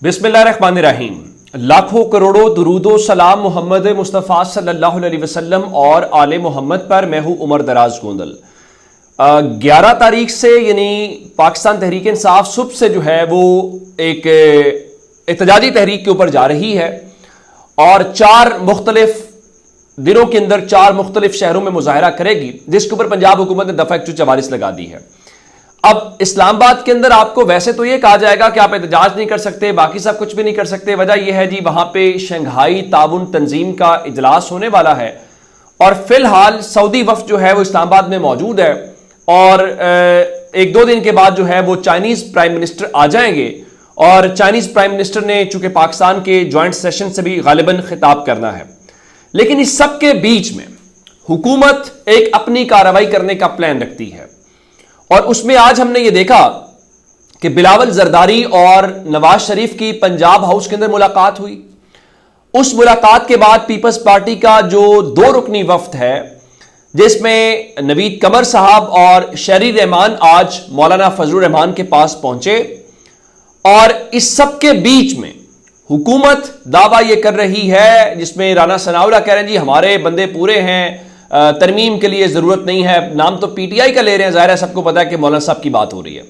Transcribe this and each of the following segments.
बिस्मिल्लाहिर्रहमानिर्रहीम। लाखों करोड़ों दुरूदो सलाम मोहम्मद मुस्तफ़ा सल्लल्लाहु अलैहि वसल्लम और आले मोहम्मद पर। मैं हूँ उमर दराज गोंदल। 11 तारीख से यानी पाकिस्तान तहरीक इंसाफ सुबह से जो है वो एक एहतजाजी तहरीक के ऊपर जा रही है और 4 मुख्तलिफ दिनों के अंदर 4 मुख्तलिफ शहरों में मुजाहरा करेगी, जिसके ऊपर पंजाब हुकूमत ने दफा 144 लगा दी है। अब इस्लामाबाद के अंदर आपको वैसे तो ये कहा जाएगा कि आप एहतजाज नहीं कर सकते, बाकी सब कुछ भी नहीं कर सकते। वजह यह है जी, वहां पे शंघाई ताउन तंजीम का इजलास होने वाला है और फिलहाल सऊदी वफ्द जो है वो इस्लामाबाद में मौजूद है और 1-2 दिन के बाद जो है वो चाइनीज प्राइम मिनिस्टर आ जाएंगे और चाइनीज प्राइम मिनिस्टर ने चूंकि पाकिस्तान के ज्वाइंट सेशन से भी गालिबन खिताब करना है। लेकिन इस सब के बीच में हुकूमत एक अपनी कार्रवाई करने का प्लान रखती है और उसमें आज हमने ये देखा कि बिलावल जरदारी और नवाज शरीफ की पंजाब हाउस के अंदर मुलाकात हुई। उस मुलाकात के बाद पीपल्स पार्टी का जो 2 रुकनी वफ्द है, जिसमें नवीद कमर साहब और शहरी रहमान आज मौलाना फजलुर रहमान के पास पहुंचे और इस सब के बीच में हुकूमत दावा यह कर रही है, जिसमें राना सनाउल्लाह कह रहे हैं जी हमारे बंदे पूरे हैं, तरमीम के लिए जरूरत नहीं है। नाम तो पीटीआई का ले रहे हैं, जाहिर है सबको पता है कि मौलाना साहब की बात हो रही है।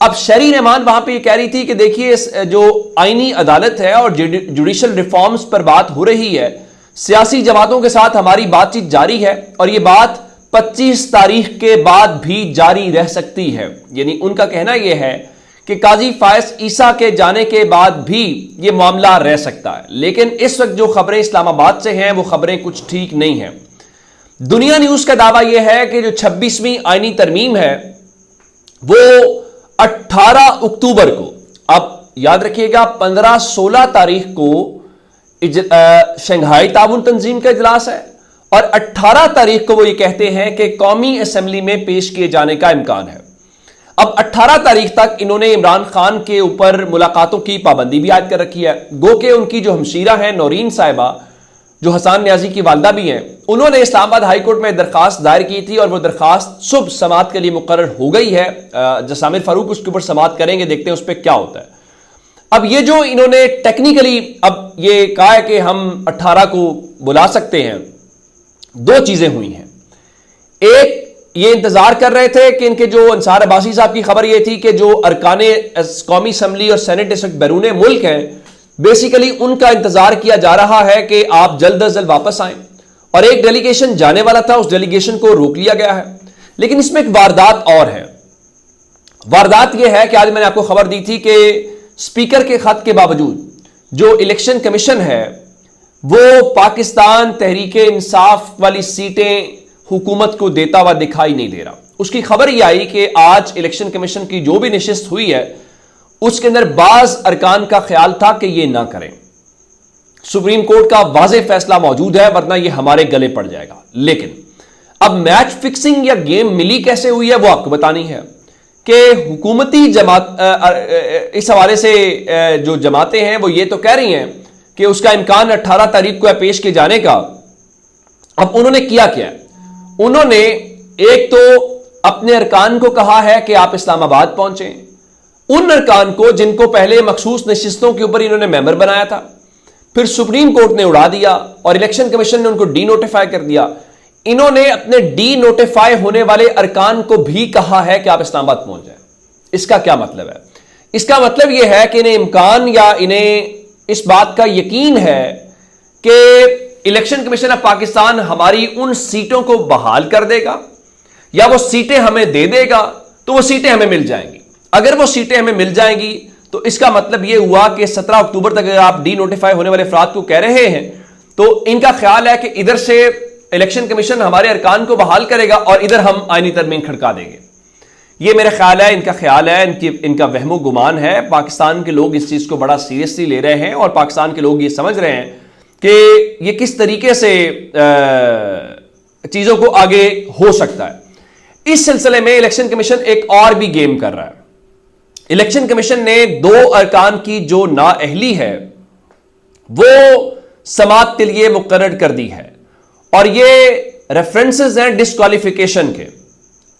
अब शहरी रहमान वहां पे ये कह रही थी कि देखिए जो आईनी अदालत है और जुडिशल रिफॉर्म्स पर बात हो रही है, सियासी जमातों के साथ हमारी बातचीत जारी है और ये बात 25 तारीख के बाद भी जारी रह सकती है। यानी उनका कहना यह है कि काजी फायज ईसा के जाने के बाद भी यह मामला रह सकता है। लेकिन इस वक्त जो खबरें इस्लामाबाद से हैं वो खबरें कुछ ठीक नहीं है। दुनिया न्यूज का दावा यह है कि जो 26वीं आईनी तरमीम है वो 18 अक्टूबर को, अब याद रखिएगा 15-16 तारीख को शंघाई ताउन तंजीम का इजलास है और 18 तारीख को वो ये कहते हैं कि कौमी असेंबली में पेश किए जाने का इम्कान है। अब 18 तारीख तक इन्होंने इमरान खान के ऊपर मुलाकातों की पाबंदी भी आयद कर रखी है। गो के उनकी जो हमशीरा है नौरीन साहिबा, जो हसन न्याजी की वालदा भी हैं, उन्होंने इस्लामाबाद हाई कोर्ट में दरखास्त दायर की थी और वो दरखास्त सुबह समाअत के लिए मुकर्रर हो गई है। जसामिर फारूक उसके ऊपर समाअत करेंगे, देखते हैं उस पर क्या होता है। अब ये जो इन्होंने टेक्निकली अब ये कहा है कि हम 18 को बुला सकते हैं, 2 चीजें हुई हैं। एक, ये इंतजार कर रहे थे कि इनके जो अंसार अब्बासी साहब की खबर ये थी कि जो अरकाने कौमी असम्बली और सेनेट इस वक्त बैरून मुल्क हैं, बेसिकली उनका इंतजार किया जा रहा है कि आप जल्द अज जल्द वापस आएं और एक डेलीगेशन जाने वाला था, उस डेलीगेशन को रोक लिया गया है। लेकिन इसमें एक वारदात और है। वारदात यह है कि आज मैंने आपको खबर दी थी कि स्पीकर के खत के बावजूद जो इलेक्शन कमीशन है वो पाकिस्तान तहरीक इंसाफ वाली सीटें हुकूमत को देता हुआ दिखाई नहीं दे रहा। उसकी खबर यह आई कि आज इलेक्शन कमीशन की जो भी नशिस्त हुई है उसके अंदर बाज अरकान का ख्याल था कि ये ना करें। सुप्रीम कोर्ट का वाज़ेह फैसला मौजूद है, वरना ये हमारे गले पड़ जाएगा। लेकिन अब मैच फिक्सिंग या गेम मिली कैसे हुई है वो आपको बतानी है कि हुकूमती जमात इस हवाले से जो जमातें हैं वो ये तो कह रही हैं कि उसका इम्कान 18 तारीख को पेश किए जाने का। अब उन्होंने किया क्या? उन्होंने एक तो अपने अरकान को कहा है कि आप इस्लामाबाद पहुंचे, उन अरकान को जिनको पहले मखसूस नशिस्तों के ऊपर इन्होंने मेंबर बनाया था, फिर सुप्रीम कोर्ट ने उड़ा दिया और इलेक्शन कमीशन ने उनको डी नोटिफाई कर दिया। इन्होंने अपने डी नोटिफाई होने वाले अरकान को भी कहा है कि आप इस्लामाबाद पहुंच जाए। इसका क्या मतलब है? इसका मतलब यह है कि इन्हें इम्कान या इन्हें इस बात का यकीन है कि इलेक्शन कमीशन ऑफ पाकिस्तान हमारी उन सीटों को बहाल कर देगा या वो सीटें हमें दे देगा, तो वो सीटें हमें मिल जाएंगी। अगर वो सीटें हमें मिल जाएंगी तो इसका मतलब यह हुआ कि 17 अक्टूबर तक अगर आप डी नोटिफाई होने वाले अफराद को कह रहे हैं तो इनका ख्याल है कि इधर से इलेक्शन कमीशन हमारे अरकान को बहाल करेगा और इधर हम आईनी तरमीम खड़का देंगे। यह मेरा ख्याल है, इनका ख्याल है, इनका वहमो गुमान है। पाकिस्तान के लोग इस चीज को बड़ा सीरियसली ले रहे हैं और पाकिस्तान के लोग ये समझ रहे हैं कि ये किस तरीके से चीजों को आगे हो सकता है। इस सिलसिले में इलेक्शन कमीशन एक और भी गेम कर रहा है। इलेक्शन कमीशन ने 2 अरकान की जो नाअहली है वो समाअत के लिए मुकर्रर कर दी है और ये रेफरेंसेस हैं डिस्क्वालिफिकेशन के।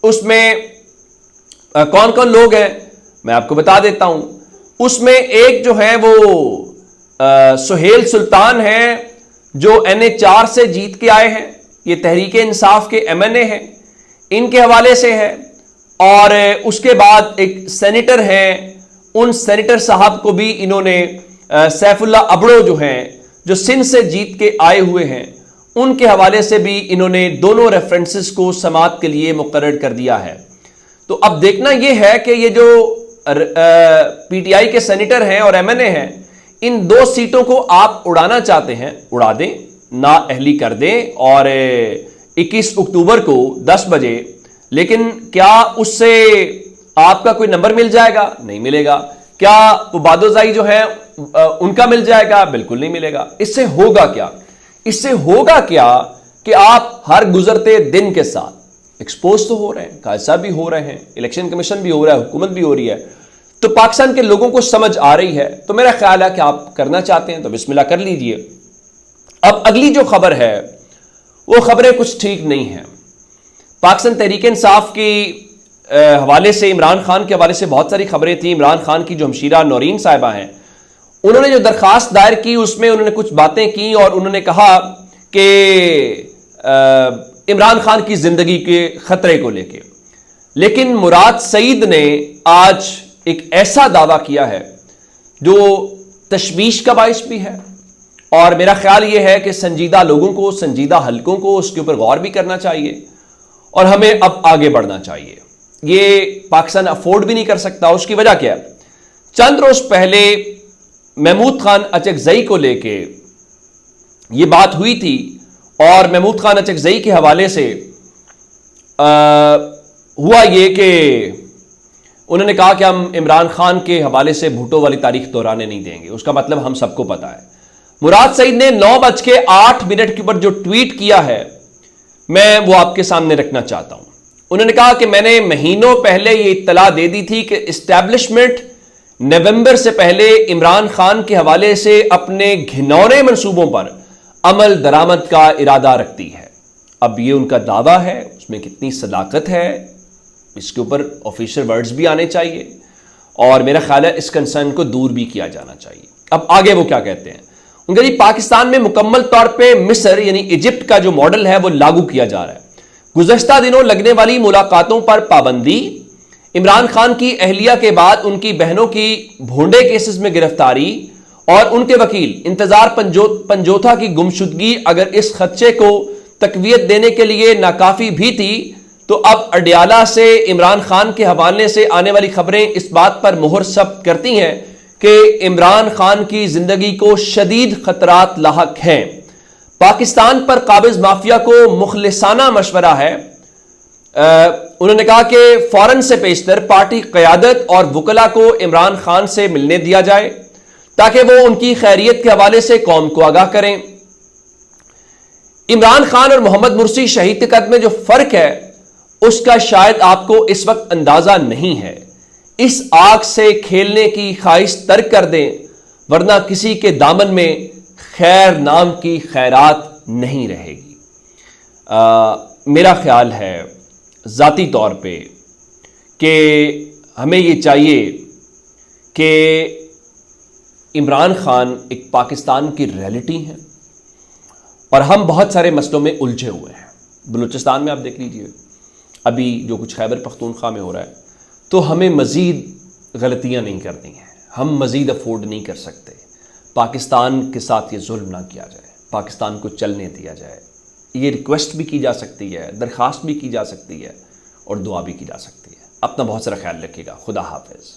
उसमें कौन कौन लोग हैं मैं आपको बता देता हूं। اس میں ایک جو ہے وہ سہیل سلطان ہیں جو NH4 سے جیت کے آئے ہیں، یہ تحریک انصاف کے MNA ہیں، ان کے حوالے سے ہے، اور اس کے بعد ایک سینیٹر ہیں، ان سینیٹر صاحب کو بھی انہوں نے سیف اللہ ابڑو جو ہیں جو سندھ سے جیت کے آئے ہوئے ہیں، ان کے حوالے سے بھی انہوں نے دونوں ریفرنسز کو سماعت کے لیے مقرر کر دیا ہے۔ تو اب دیکھنا یہ ہے کہ یہ جو PTI کے سینیٹر ہیں اور MNA ہیں، ان 2 سیٹوں کو آپ اڑانا چاہتے ہیں، اڑا دیں، نااہلی کر دیں، اور 21 اکتوبر کو 10 بجے، لیکن کیا اس سے آپ کا کوئی نمبر مل جائے گا؟ نہیں ملے گا۔ کیا وہ بادوزائی جو ہیں ان کا مل جائے گا؟ بالکل نہیں ملے گا۔ اس سے ہوگا کیا؟ اس سے ہوگا کیا کہ آپ ہر گزرتے دن کے ساتھ ایکسپوز تو ہو رہے ہیں، قائد بھی ہو رہے ہیں، الیکشن کمیشن بھی ہو رہا ہے، حکومت بھی ہو رہی ہے، تو پاکستان کے لوگوں کو سمجھ آ رہی ہے۔ تو میرا خیال ہے کہ آپ کرنا چاہتے ہیں تو بسم اللہ کر لیجئے۔ اب اگلی جو خبر ہے وہ خبریں کچھ ٹھیک نہیں ہیں۔ پاکستان تحریک انصاف کی حوالے سے، عمران خان کے حوالے سے بہت ساری خبریں تھیں۔ عمران خان کی جو ہمشیرہ نورین صاحبہ ہیں، انہوں نے جو درخواست دائر کی اس میں انہوں نے کچھ باتیں کی، اور انہوں نے کہا کہ عمران خان کی زندگی کے خطرے کو لے کے، لیکن مراد سعید نے آج ایک ایسا دعویٰ کیا ہے جو تشویش کا باعث بھی ہے، اور میرا خیال یہ ہے کہ سنجیدہ لوگوں کو، سنجیدہ حلقوں کو اس کے اوپر غور بھی کرنا چاہیے، اور ہمیں اب آگے بڑھنا چاہیے۔ یہ پاکستان افورڈ بھی نہیں کر سکتا۔ اس کی وجہ کیا ہے؟ چند روز پہلے محمود خان اچکزئی کو لے کے یہ بات ہوئی تھی، اور محمود خان اچکزئی کے حوالے سے ہوا یہ کہ انہوں نے کہا کہ ہم عمران خان کے حوالے سے بھٹو والی تاریخ دہرانے نہیں دیں گے۔ اس کا مطلب ہم سب کو پتا ہے۔ مراد سعید نے 9:08 کے اوپر جو ٹویٹ کیا ہے، میں وہ آپ کے سامنے رکھنا چاہتا ہوں۔ انہوں نے کہا کہ میں نے مہینوں پہلے یہ اطلاع دے دی تھی کہ اسٹیبلشمنٹ نومبر سے پہلے عمران خان کے حوالے سے اپنے گھنونے منصوبوں پر عمل درآمد کا ارادہ رکھتی ہے۔ اب یہ ان کا دعویٰ ہے، اس میں کتنی صداقت ہے، اس کے اوپر آفیشیل ورڈز بھی آنے چاہیے، اور میرا خیال ہے اس کنسرن کو دور بھی کیا جانا چاہیے۔ اب آگے وہ کیا کہتے ہیں؟ ان کا جی پاکستان میں مکمل طور پہ مصر یعنی ایجپٹ کا جو ماڈل ہے وہ لاگو کیا جا رہا ہے۔ گزشتہ دنوں لگنے والی ملاقاتوں پر پابندی، عمران خان کی اہلیہ کے بعد ان کی بہنوں کی بھونڈے کیسز میں گرفتاری، اور ان کے وکیل انتظار پنجوتھا کی گمشدگی اگر اس خدشے کو تقویت دینے کے لیے ناکافی بھی تھی، تو اب اڈیالہ سے عمران خان کے حوالے سے آنے والی خبریں اس بات پر مہر ثبت کرتی ہیں کہ عمران خان کی زندگی کو شدید خطرات لاحق ہیں۔ پاکستان پر قابض مافیا کو مخلصانہ مشورہ ہے۔ انہوں نے کہا کہ فوراً سے پیشتر پارٹی قیادت اور وکلاء کو عمران خان سے ملنے دیا جائے تاکہ وہ ان کی خیریت کے حوالے سے قوم کو آگاہ کریں۔ عمران خان اور محمد مرسی شہید کے قتل میں جو فرق ہے اس کا شاید آپ کو اس وقت اندازہ نہیں ہے۔ اس آگ سے کھیلنے کی خواہش ترک کر دیں، ورنہ کسی کے دامن میں خیر نام کی خیرات نہیں رہے گی۔ میرا خیال ہے ذاتی طور پہ کہ ہمیں یہ چاہیے کہ عمران خان ایک پاکستان کی ریئلٹی ہے، اور ہم بہت سارے مسئلوں میں الجھے ہوئے ہیں۔ بلوچستان میں آپ دیکھ لیجئے ابھی جو کچھ خیبر پختونخوا میں ہو رہا ہے، تو ہمیں مزید غلطیاں نہیں کرنی ہیں، ہم مزید افورڈ نہیں کر سکتے۔ پاکستان کے ساتھ یہ ظلم نہ کیا جائے، پاکستان کو چلنے دیا جائے۔ یہ ریکویسٹ بھی کی جا سکتی ہے، درخواست بھی کی جا سکتی ہے، اور دعا بھی کی جا سکتی ہے۔ اپنا بہت سارا خیال رکھیے گا۔ خدا حافظ۔